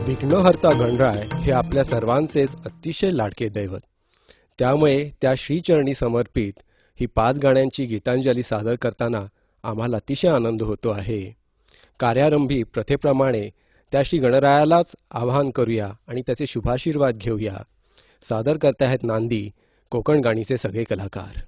विघ्नहर्ता गणराय हे आपल्या सर्वांचेच अतिशय लाडके दैवत. त्यामुळे त्या श्रीचरणी समर्पित ही 5 गाण्यांची गीतांजली सादर करताना आम्हाला अतिशय आनंद होतो आहे. कार्यारंभी प्रथेप्रमाणे त्या श्री गणरायालाच आवाहन करूया आणि त्याचे शुभाशीर्वाद घेऊया. सादर करत आहेत नांदी कोकण गाणीचे सगळे कलाकार.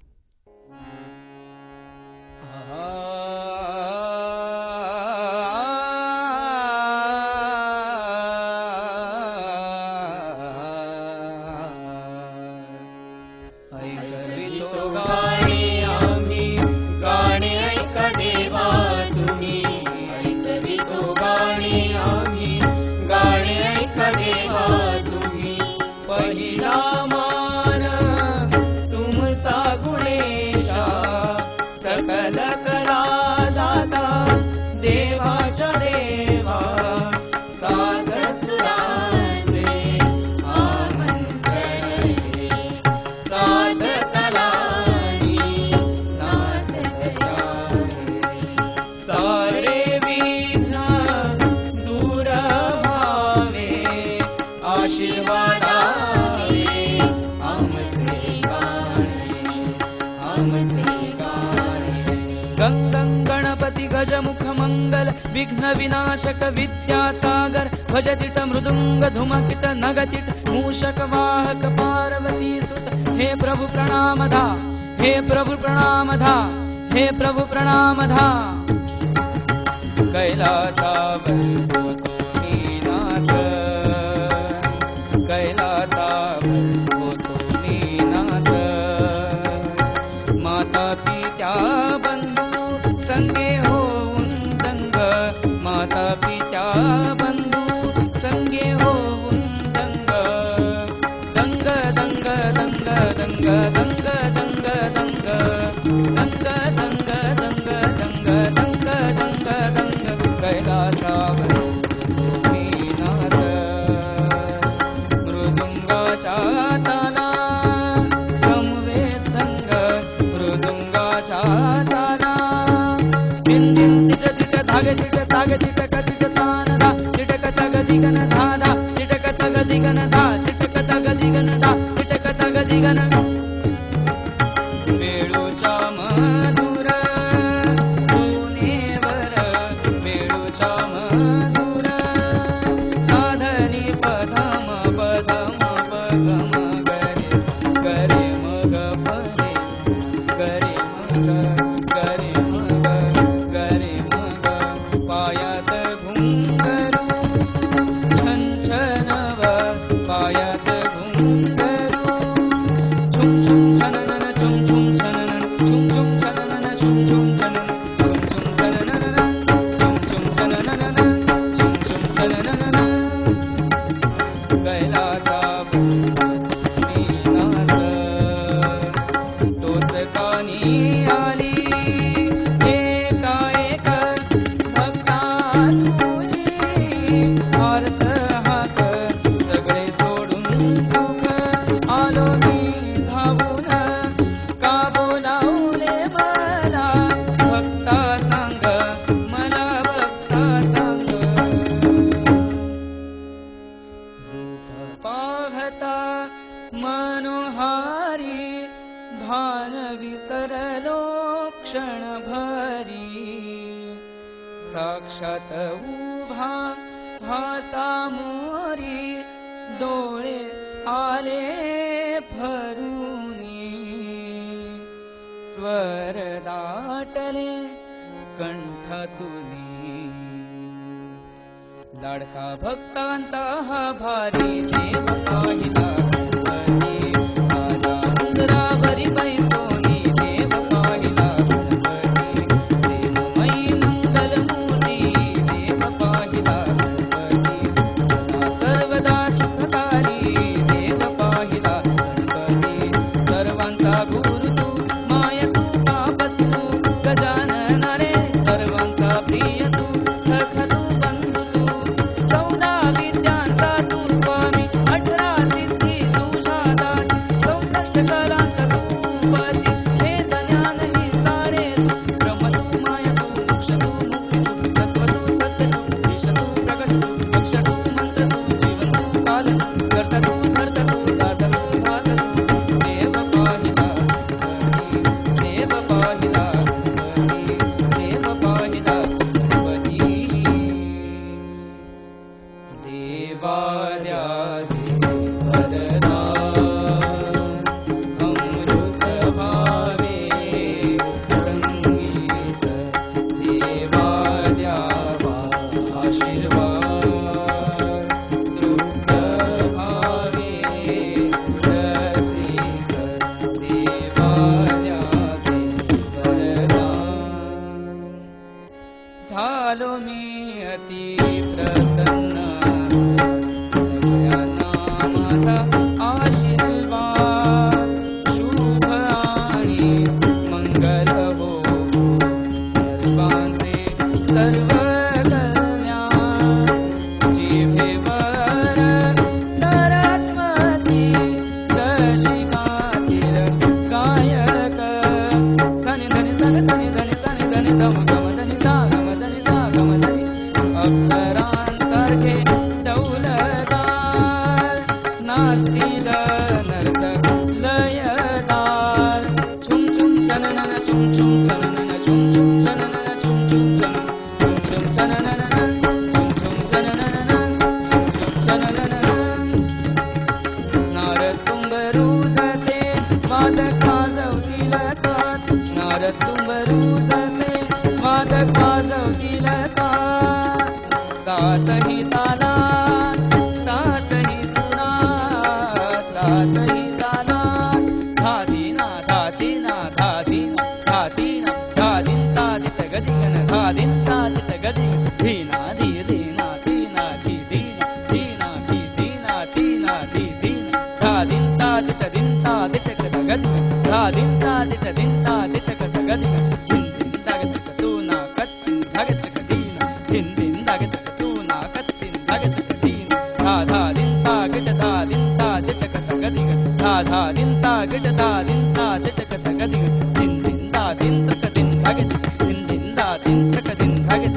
गजमुख मंगल विघ्न विनाशक विद्यासागर भजतिट मृदुंग धुमकिट नगतिट मूषक वाहक पार्वती सुत. हे प्रभु प्रणाम धा, हे प्रभु प्रणाम धा, हे प्रभु प्रणाम धा. कैलासावर होतो मी नाथ, कैलासावर होतो मी नाथ. माता पित्या बंधू संगे माता पित्या बंधू संगे होऊन दंग दंग दंग दंग दंग दंग दंग दंग दंग दंग दंग दंग दंग दंग दंग. कैलासावर नाथ मृदुंगाच्या ताला समवेत दंग मृदुंगाच्या ताला दिन दिन तिट तिट धागे तिट ताग तिटक तिटतान धा तिटक तग दिगन धाधा तिटक तग दिगन धा तिटक तग दिगन धा तिटक तग दिगन. वेळूच्या मधुर धुनेवर वेळूच्या मधुर साधनी पदम पदम पदम गरे गरे मग परे गरे मग गरे मग गरे मग. पायात घुंगरू छनछनव पायात घुंगरू छुम छुम छननन छुम छुम छननन छुम छुम छननन छुम छुम छननन छुम छुम छननन छुम छुम छननन छुम छुम छननन. कैलासावर मी नाथ तोच कानी आली भारत हाक सगळे सोडून सुख आलो मी धावून. का बोलावले मला भक्ता सांग मला भक्ता सांग. रूप पाहता मनोहारी भान विसरलो क्षण भरी. साक्षात उभा भासा मोरी डोळे आले भरूनी. स्वर दाटले कंठातुनी. लाडका भक्तांचा हा भारी देव पाहिला गणपती. आला उंदरावरी बैसोनी देव पाहिला गणपती. प्रेममयी मंगलमूर्ती देव पाहिला सर्वदा सुखकारी देव पाहिला गणपती. सर्वांचा गुरु तू माय तू बाप तू गजानन रे सर्वांचा प्रिय तू सख तू बंधू तू. 14 विद्यांचा तू स्वामी 18 सिद्धी तुझ्या दासी 64 कलांचा तू पती. हे ज्ञान ही सारे तू ब्रह्म तू माया तू मोक्ष तू मुक्ती तू झालो मी अति प्रसन्न सगळ्यांना माझा आशीर्वाद शुभ आणि मंगल हो सर्वांचे सर्व कल्याण जिभेवर सरस्वती जशी गातील गायक सनि धनि सन सनि धनि सनि धनि धम गम धनि सा गम धनि सा गम धनि अप्सरांसारखे डौलदार नास्तील नर्तक लयदार छुम छुम चननन छुम छुम चननन छुम छुम चननन छुम छुम चननन छुम छुम चननन छुम छुम चननन छुम छुम चननन नारद तुंबरू जसे वादक वाजवतील साथ नारद तुंबरू जसे वादक वाजवतील साथ सातही तालात सातही सुरात सातही तालात धादीना धादीना धादीना धादीना धादीन तादित गदिगन धादीन तादित गदी धीना धी धीना धीना धी धीना धीना धी धीना धीना धी धीना धादीन तादित दिन तादित गद धादीन तादित दिन तादित गद दिन दिन तागत तूना कत्तिन भगत कदीना दिन दिन तागत तूना कत्तिन भगत कदीना धा धा दिन तागत धा दिन तादित गदी धा धा दिन तागत धा दिन तादित गदी दिन दिन धा दिन तक दिन भगत दिन दिन धा दिन तक दिन भगत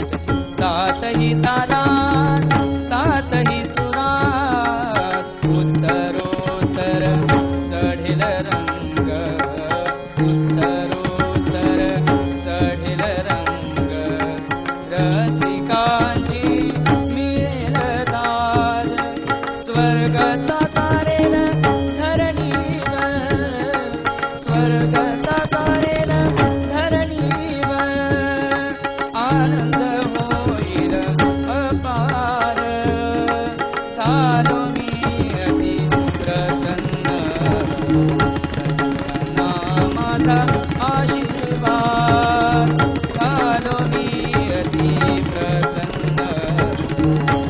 सातही तालात सातही सुरात उत्तरोत्तर चढेल रंग उत्तरोत्तर चढेल रंग रसिकांची मिळेल दाद स्वर्ग साकारेल धरणीवर स्वर्ग साकारेल धरणीवर आनंद होईल अपार सारो मी अति प्रसन्न सगळ्यांना माझा आशीर्वाद सारो मी अति प्रसन्न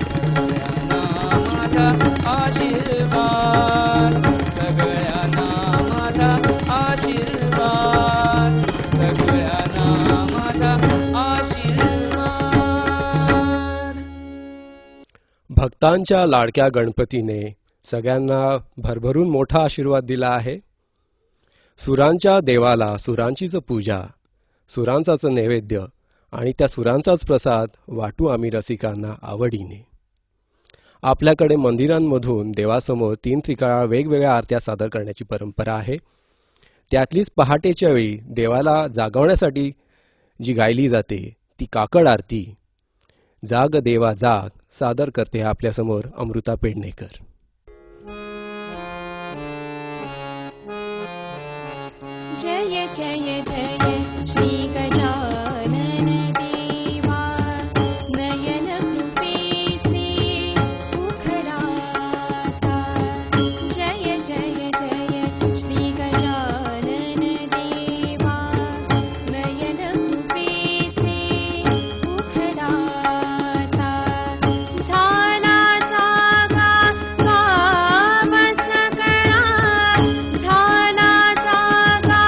सगळ्यांना माझा आशीर्वाद सगळ्यांना माझा आशीर्वाद सगळ्यांना माझा आशीर्वाद भक्तांच्या लाडक्या गणपतीने सगळ्यांना भरभरून मोठा आशीर्वाद दिला आहे. सुरांच्या देवाला सुरांचीच पूजा सुरांचाच नैवेद्य आणि त्या सुरांचाच प्रसाद वाटू आम्ही रसिकांना आवडीने. आपल्याकडे मंदिरांमधून देवासमोर 3 त्रिकाळा वेगवेगळ्या आरत्या सादर करण्याची परंपरा आहे. त्यातलीच पहाटेच्या वेळी देवाला जागवण्यासाठी जी गायली जाते ती काकड आरती जाग देवा जाग सादर करते आपल्यासमोर अमृता पेडणेकर. जय जय जय श्री गजानन देवा नयन कृपेचे उखराता जय जय जय श्री गजानन देवा नयन कृपेचे उखराता झाला जागा गाव सकळा झाला जागा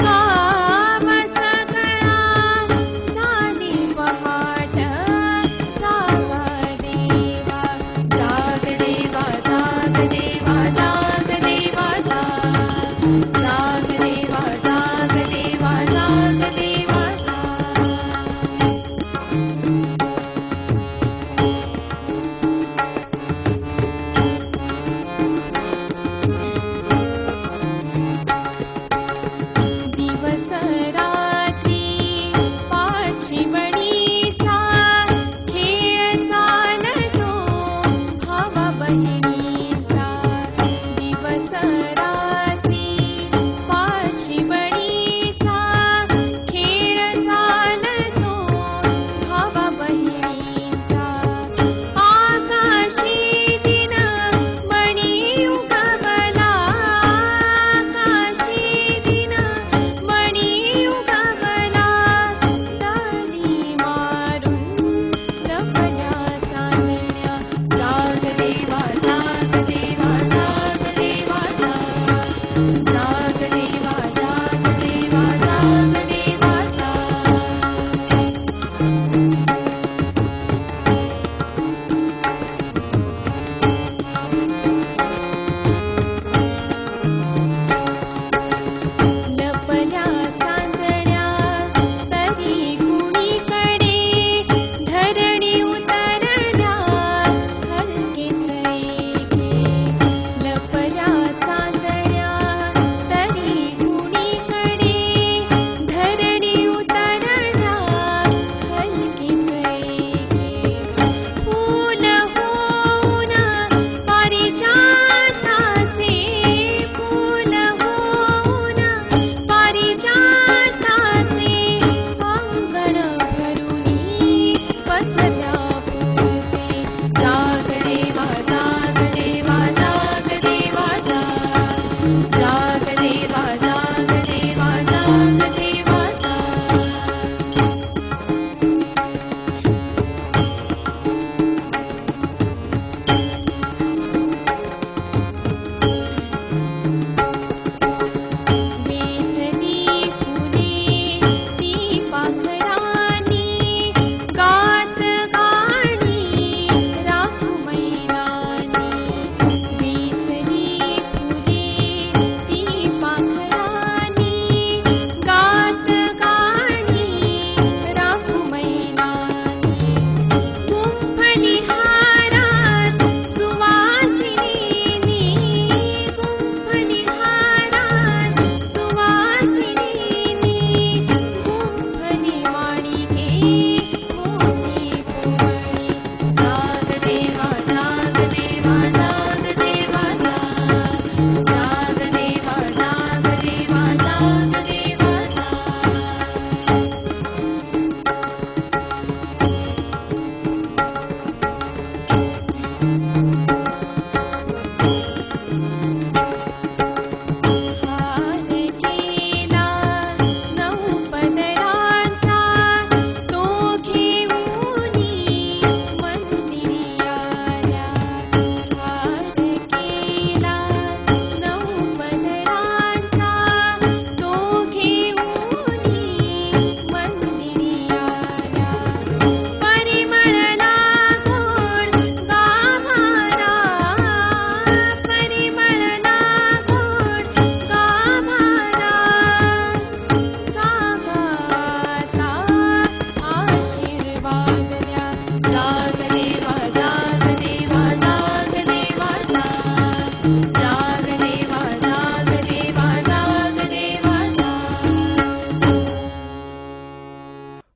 गाव सकळा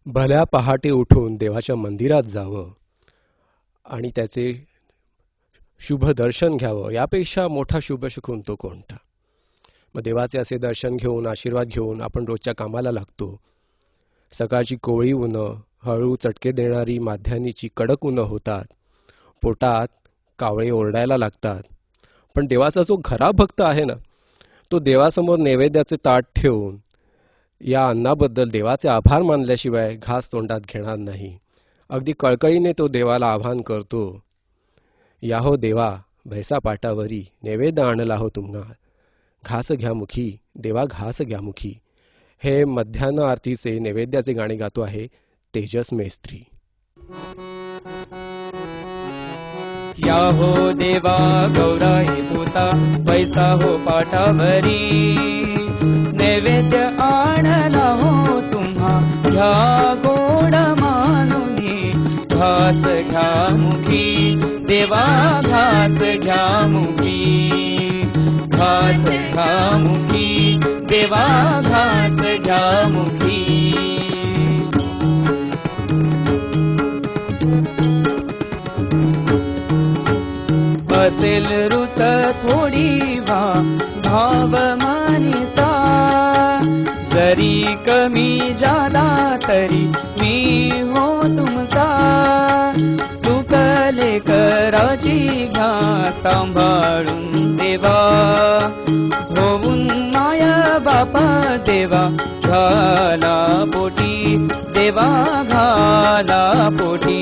भल्या पहाटे उठून देवाच्या मंदिरात जावं आणि त्याचे शुभ दर्शन घ्यावं, यापेक्षा मोठा शुभ शकून तो कोणता. मग देवाचे असे दर्शन घेऊन आशीर्वाद घेऊन आपण रोजच्या कामाला लागतो. सकाळची कोवळी उन्हं, हळू चटके देणारी माध्यानीची कडक उन्हं होतात. पोटात कावळे ओरडायला लागतात. पण देवाचा जो खरा भक्त आहे ना, तो देवासमोर नैवेद्याचे ताट ठेवून या अन्नाबद्दल देवाचे आभार मानल्याशिवाय घास तोंडात घेणार नाही. अगदी कळकळीने तो देवाला आवाहन करतो, या हो देवा, भैसा पाटावरी नैवेद्य आणला हो तुम्हा, घास घ्या मुखी देवा, घास घ्या मुखी. हे मध्यान्ह आरतीचे नैवेद्याचे गाणे गातो आहे तेजस मेस्त्री. या हो देवा गौराई पोता, पैसा हो पाटावरी नैवेद्य आणला हो तुम्हा, घ्या गोड मानुनी घास घ्या मुखी देवा, घास घ्या मुखी, घास घ्या मुखी देवा, घास घ्या मुखी. असेल रुच थोडी भाव मानीचा, जरी कमी जादा तरी मी हो तुमचा, चुकले कराची घ्या सांभाळून देवा, होऊन माया बापा देवा, घाला पोटी देवा, घाला पोटी.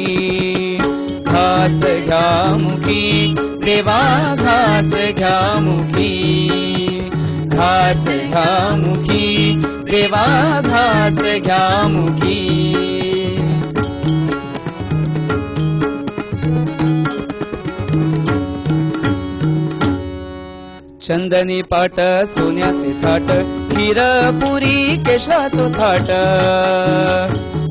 घास घ्या मुखी देवा, घास घ्या मुखी, घास घ्या मुखी देवा, घास घ्या मुखी. चंदनी पाट सोन्याचे थाट, खीर पुरी केशराचो थाट,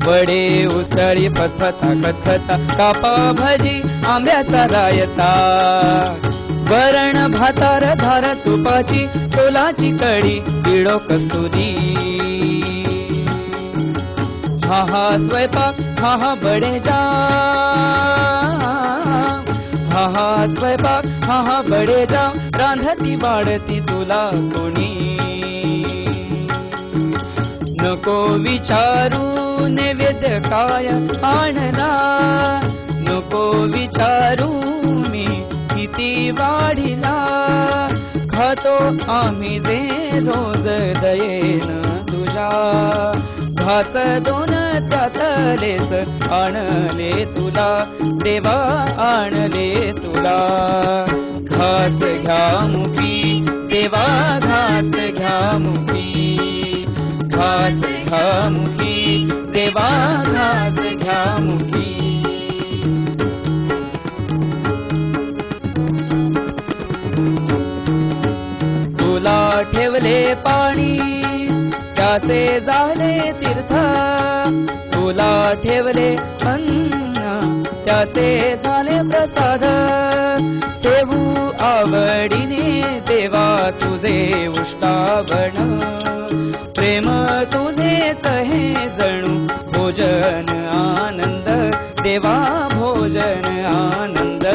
वडे उसळी फतफता कथता, कापा भजी आंब्याचा रायता, वरण भातार धार तुपाची, सोलाची कढी पिळो कस्तुरी. हा हा स्वयंपाक, हा हा बडे जा, हा हा स्वयंपाक, हा हा बडे जा, रांधती वाढती तुला कोणी. नको विचारू नैवेद्य काय आणला, नको विचारू मी किती वाढिला, खातो आम्ही जे रोज दयेन तुझ्या, घास दोन त्यातलेच आणले तुला देवा, आणले तुला. घास घ्या मुखी देवा, घास घ्या मुखी, घास घ्या मुखी देवा, घास घ्या मुखी. तुला ठेवले पाणी त्याचे झाले तीर्थ, तुला ठेवले अन्न त्याचे झाले प्रसाद, सेवू आवडीने देवा तुझे उष्टावण, प्रेम तुझेच हे जणू भोजन आनंद देवा, भोजन आनंद.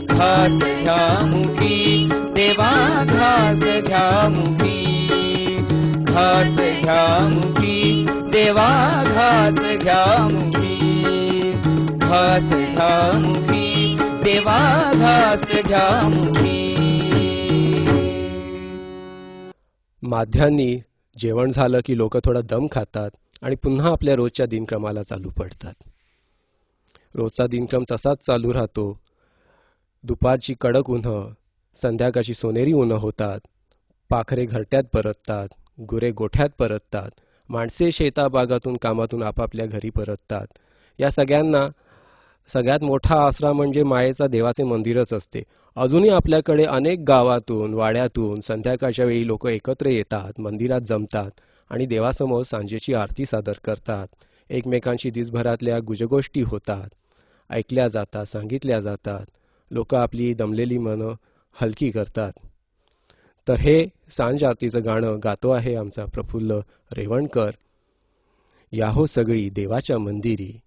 घास घ्या मुखी देवा, घास घ्या मुखी, घास घ्या मुखी देवा, घास घ्या मुखी, घास घ्या मुखी देवा, घास घ्या मुखी. माध्यान्नी जेवण झालं की लोक थोडा दम खातात आणि पुन्हा आपल्या रोजच्या दिनक्रमाला चालू पडतात. रोजचा दिनक्रम तसाच चालू राहतो. दुपारची कडक उन्हं संध्याकाळची सोनेरी उन्हं होतात. पाखरे घरट्यात परततात, गुरे गोठ्यात परततात, माणसे शेताबागातून कामातून आपापल्या घरी परततात. या सगळ्यांना सगळ्यात मोठा आसरा म्हणजे मायेचा देवाचे मंदिरच असते. अजूनही आपल्याकडे अनेक गावातून वाड्यातून संध्याकाळच्या वेळी लोक एकत्र येतात, मंदिरात जमतात आणि देवासमोर सांजेची आरती सादर करतात. एकमेकांशी दिसभरातल्या गुजगोष्टी होतात, ऐकल्या जातात, सांगितल्या जातात. लोक आपली दमलेली मनं हलकी करतात. तर हे सांज आरतीचं गाणं गातो आहे आमचा प्रफुल्ल रेवणकर. याहो सगळी देवाच्या मंदिरी,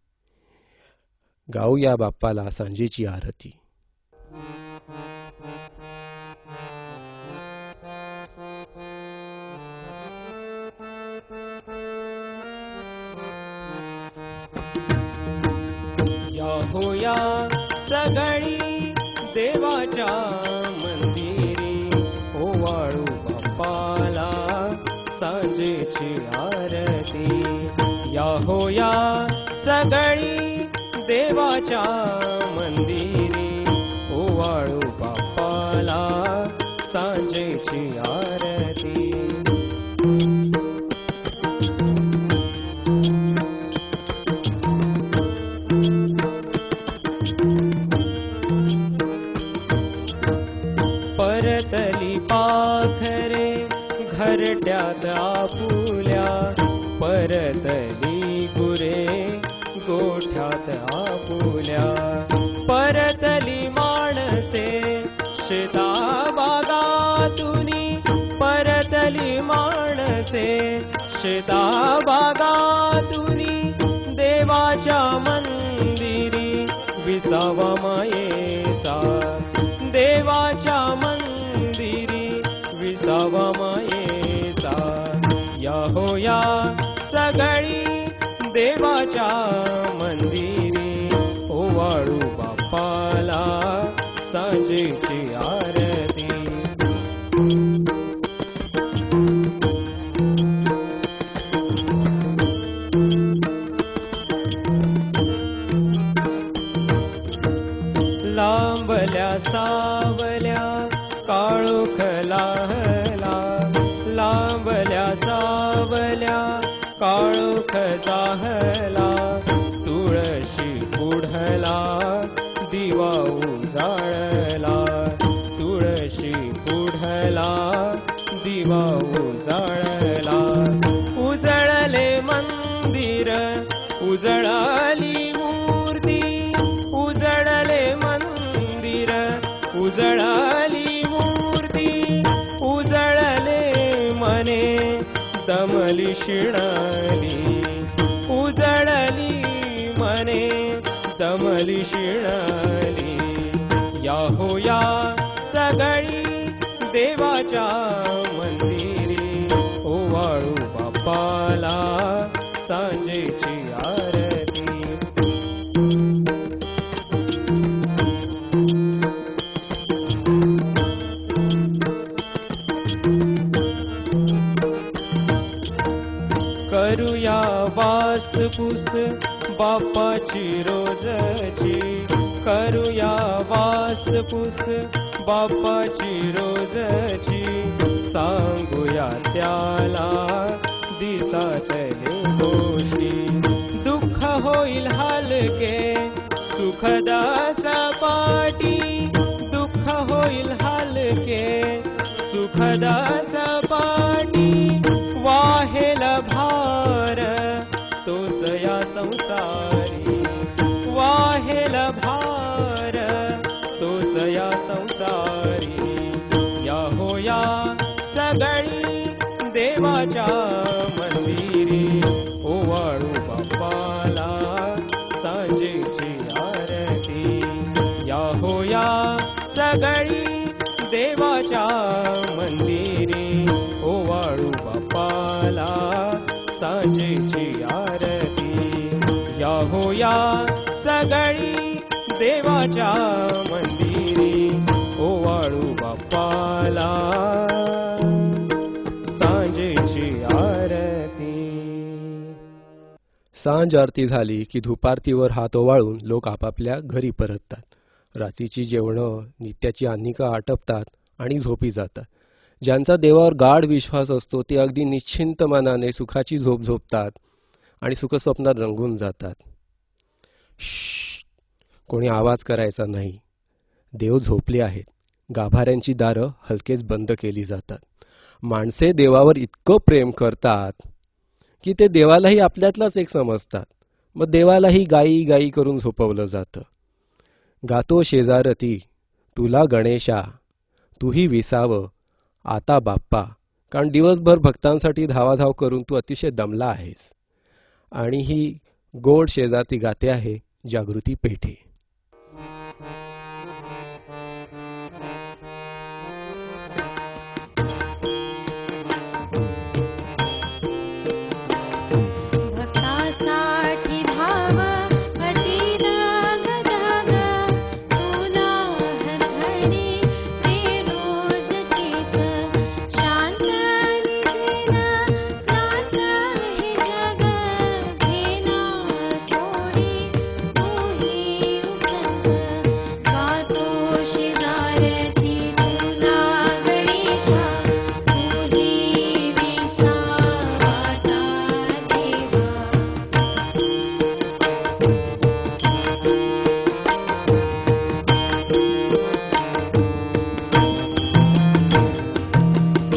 गाऊया बाप्पाला सांजेची आरती. होया सगळी देवाच्या मंदिरी, ओवाळू बाप्पाला सांजेची आरती. या होया सगळी देवाच्या मंदिरी, ओवाळू बाप्पाला सांजेची आरती. परतली पाखरे घरट्यात आपुल्या, परतली गुरे गोठ्यात आपुल्या. परतली माणसे शेता बागातुनी, परतली माणसे शेता बागातुनी. देवाच्या मंदिरी विसावा मायेचा, देवाच्या मंदिरी विसावा मायेचा. या होया सगळी देवाच्या मंदिरी, ओवाळू बाप्पाला सांजेची आरती. लांबल्या सावल्या काळोख लाहला, लांबल्या सावल्या काळोख जाहला. तुळशी पुढला दिवा उजाळला, तुळशी पुढला दिवा उजाळला. उजळले मंदिर उजळली मूर्ती, उजळले मंदिर उजळली मूर्ती. उजळले मने दमली शिणली, उजळली मने दमली शिणली. या होया सगळी देवाच्या मंदिरी, ओवाळू बाप्पाला सांजेची आरती. करूया वास्तपुस्त बाप्पाची रोजची, करूया वास्तपुस्त बाप्पाची रोजची. सांगूया त्याला दिसातले गोष्टी, दुःख होईल हलके सुखदा सपाटी. दुःख होईल हलके सुखदा सपाटी. वाहेल भार तोच या संसारी, वाहेल भार तोच या संसारी. या होया सगळी देवाच्या मंदिरी, ओवाळू बाप्पाला सांजेची आरती. या होया सगळी देवाच्या मंदिरी, ओवाळू बाप्पाला सांजेची आरती. या होया सगळी देवाच्या मंदिरी, ओवाळू बाप्पाला सांजेची आरती. सांज आरती झाली की धूपारतीवर हात ओवाळून लोक आपापल्या घरी परततात. रात्रीची जेवणं नित्याची अन्निका आटपतात आणि झोपी जातात. ज्यांचा देवावर गाढ विश्वास असतो ते अगदी निश्चिंत मनाने सुखाची झोप झोपतात आणि सुखस्वप्नात रंगून जातात. कोणी आवाज करायचा नाही. देव झोपले आहेत. गाभाऱ्यांची दारं हलकेच बंद केली जातात. माणसे देवावर इतकं प्रेम करतात की ते देवालाही आपल्यातलाच एक समजतात. मग देवालाही गाई गाई करून झोपवलं जातं. गातो शेजारती तुला गणेशा, तूही विसावं आता बाप्पा, कारण दिवसभर भक्तांसाठी धावाधाव करून तू अतिशय दमला आहेस. आणि ही गोड शेजारती गाते आहे जागृती पेठे. भक्तासाठी धाव अति दग दग तुला हरघडी रे रोजचीच शांत निजेन क्रांत हे जग घेना थोडी तूही उसंत गातो शेजारती तुला गणेशा तुही विसावाता देवा.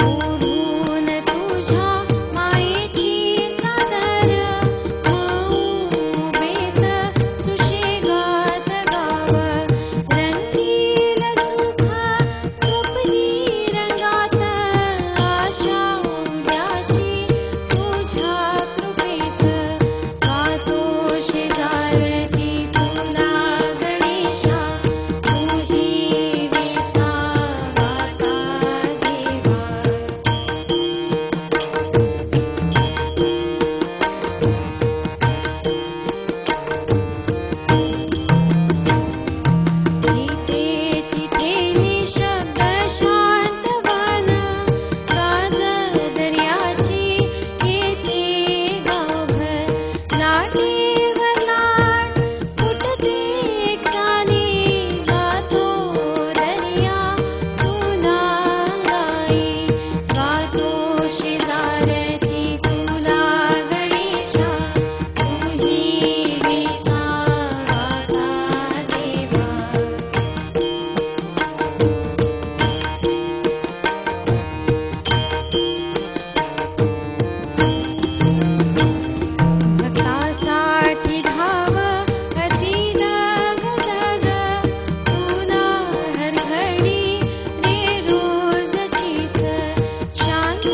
ओढून तुझ्या मायेची चादर मऊ बेत सुशेगात गाव रंगील सुख स्वप्नी रंगात आशा उद्याची तुझ्या कृपेत गातो शेजारती तुला गणेशा तुही विसावाता देवा. जिथे तिथे निशब्द शांत वन गाज दर्याची येते गावभर लाटेवर लाट फुटते एक चाली गातो दर्या तुला गाई गातो शेजारती तुला गणेशा तुही विसावाता देवा. भक्तासाठी धाव अति दग दग तुला हरघडी रे रोजचीच शांत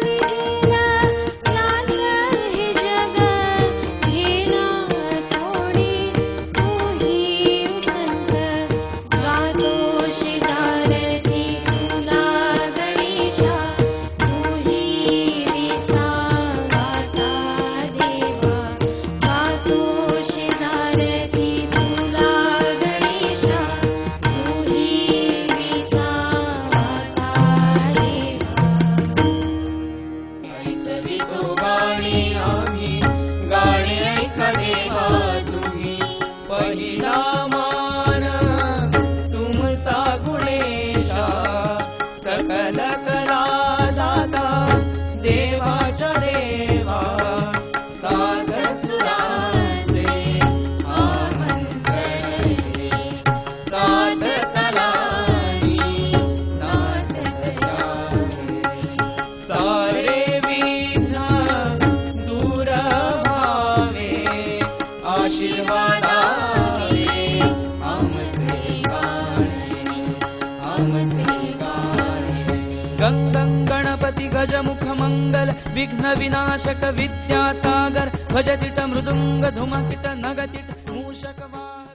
निजेन क्रांत हे जग घेना थोडी तूही उसंत गातो शेजारती तुला गणेशा तुही विसावाता देवा. गातो शेजारती तुला गणेशा तुही विसावाता देवा. ऐकवितो गाणी आम्ही गाणे ऐका देवा तुम्ही पहिला मान तुमचा गुणेशा सकल कला दाता देवाच्या देवा साध सुरांचे आमंत्रण दे साध कलानी नाचत यावे सारे विघ्न दूर व्हावे आशीर्वादावे आमचे गाणे आमचे गाणे. गंगं गणपती गजमुख मंगल विघ्न विनाशक विद्यासागर भजतिट मृदुंग धुमकिट नगतिट मूषक वाहन